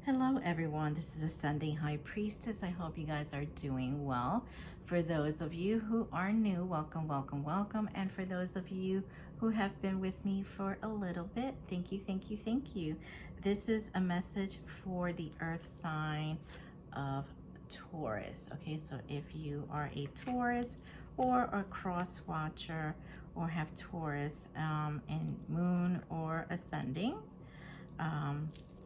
Hello everyone, this is Ascending High Priestess. I hope you guys are doing well. For those of you who are new, welcome, welcome, welcome. And for those of you who have been with me for a little bit, thank you, thank you, thank you. This is a message for the earth sign of Taurus. Okay, so if you are a Taurus or a cross watcher or have Taurus in moon or ascending,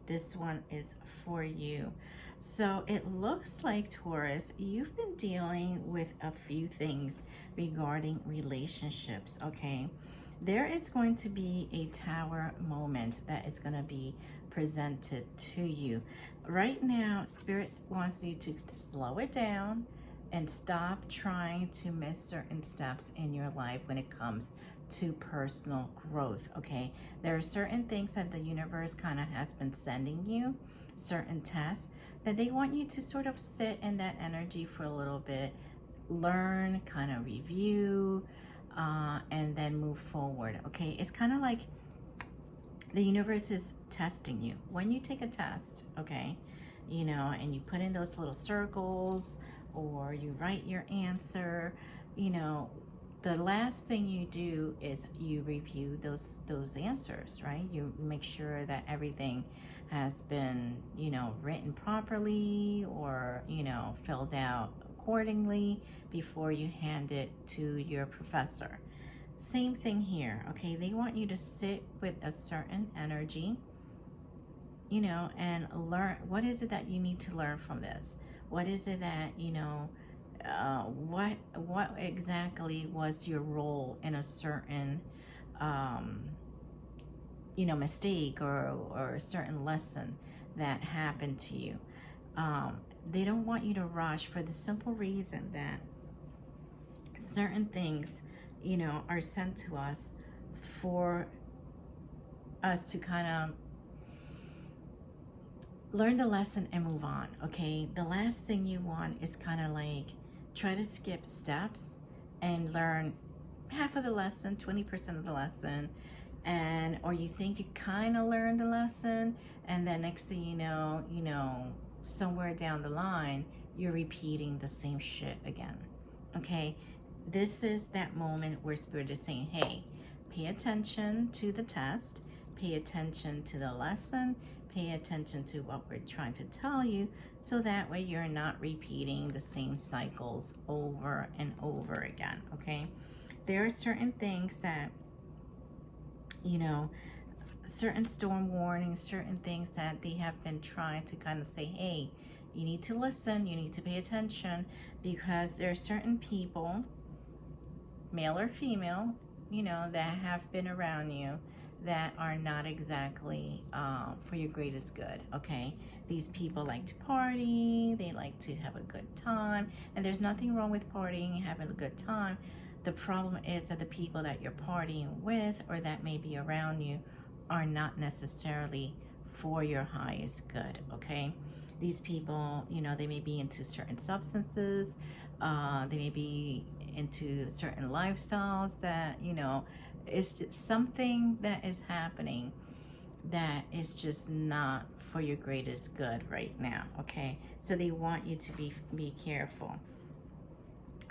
this one is for you. So it looks like, Taurus, you've been dealing with a few things regarding relationships, okay? There is going to be a tower moment that is going to be presented to you. Right now, Spirit wants you to slow it down and stop trying to miss certain steps in your life when it comes to personal growth, okay? There are certain things that the universe kind of has been sending you, certain tests, that they want you to sort of sit in that energy for a little bit, learn, kind of review, and then move forward, okay? It's kind of like the universe is testing you. When you take a test, okay, you know, and you put in those little circles or you write your answer, you know, the last thing you do is you review those answers, right? You make sure that everything has been, you know, written properly or, you know, filled out accordingly before you hand it to your professor. Same thing here, okay? They want you to sit with a certain energy, you know, and learn. What is it that you need to learn from this? What is it that, you know, what exactly was your role in a certain you know, mistake or a certain lesson that happened to you? They don't want you to rush for the simple reason that certain things, you know, are sent to us for us to kind of learn the lesson and move on, okay? The last thing you want is kind of like try to skip steps and learn half of the lesson, 20% of the lesson, and or you think you kind of learned the lesson, and then next thing you know, somewhere down the line, you're repeating the same shit again, okay? This is that moment where Spirit is saying, hey, pay attention to the test, pay attention to the lesson, pay attention to what we're trying to tell you, so that way you're not repeating the same cycles over and over again, okay? There are certain things that, you know, certain storm warnings, certain things that they have been trying to kind of say, hey, you need to listen, you need to pay attention, because there are certain people, male or female, you know, that have been around you that are not exactly for your greatest good, okay? These people like to party, they like to have a good time, and there's nothing wrong with partying and having a good time. The problem is that the people that you're partying with or that may be around you are not necessarily for your highest good, okay? These people, you know, they may be into certain substances, they may be into certain lifestyles that, you know, it's just something that is happening that is just not for your greatest good right now, okay? So they want you to be careful.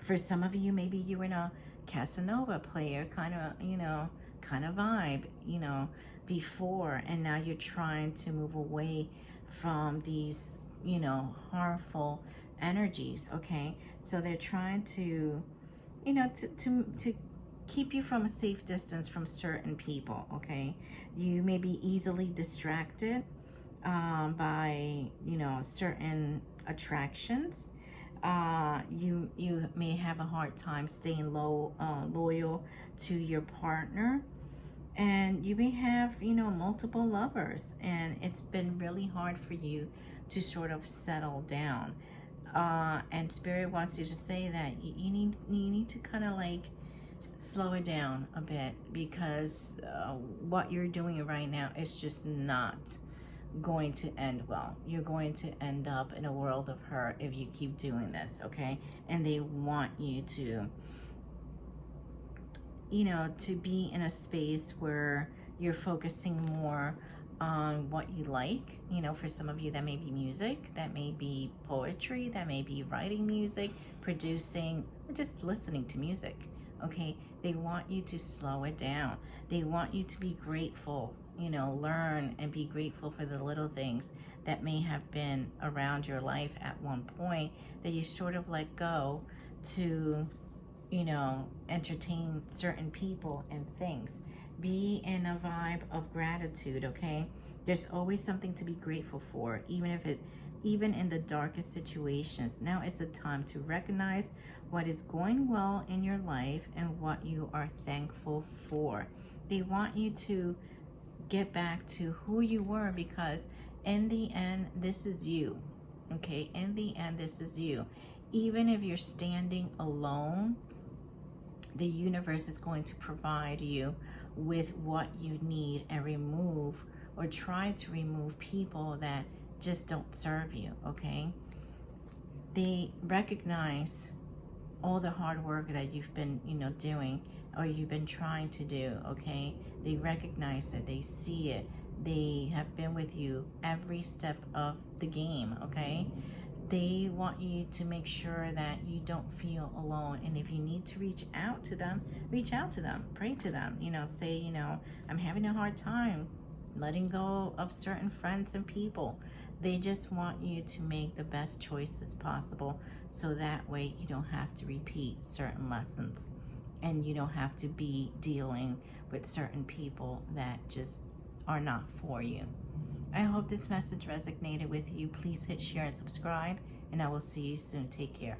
For some of you, maybe you were in a Casanova player kind of, you know, kind of vibe, you know, before, and now you're trying to move away from these, you know, harmful energies, okay? So they're trying to, you know, to keep you from a safe distance from certain people, okay? You may be easily distracted by, you know, certain attractions. You may have a hard time staying loyal to your partner, and you may have, you know, multiple lovers, and it's been really hard for you to sort of settle down. And Spirit wants you to say that you need to kind of like slow it down a bit, because what you're doing right now is just not going to end well. You're going to end up in a world of hurt if you keep doing this, okay? And they want you to, you know, to be in a space where you're focusing more on what you like. You know, for some of you, that may be music, that may be poetry, that may be writing music, producing, or just listening to music. Okay, they want you to slow it down. They want you to be grateful, you know, learn and be grateful for the little things that may have been around your life at one point that you sort of let go to, you know, entertain certain people and things. Be in a vibe of gratitude, okay? There's always something to be grateful for, even in the darkest situations. Now is the time to recognize what is going well in your life and what you are thankful for. They want you to get back to who you were, because in the end, this is you. Okay, in the end, this is you. Even if you're standing alone, the universe is going to provide you with what you need and remove, or try to remove, people that just don't serve you. Okay, they recognize all the hard work that you've been, you know, doing, or you've been trying to do. Okay, they recognize it, they see it, they have been with you every step of the game. Okay, they want you to make sure that you don't feel alone. And if you need to reach out to them, reach out to them, pray to them, you know, say, you know, I'm having a hard time letting go of certain friends and people. They just want you to make the best choices possible, so that way you don't have to repeat certain lessons, and you don't have to be dealing with certain people that just are not for you. I hope this message resonated with you. Please hit share and subscribe, and I will see you soon. Take care.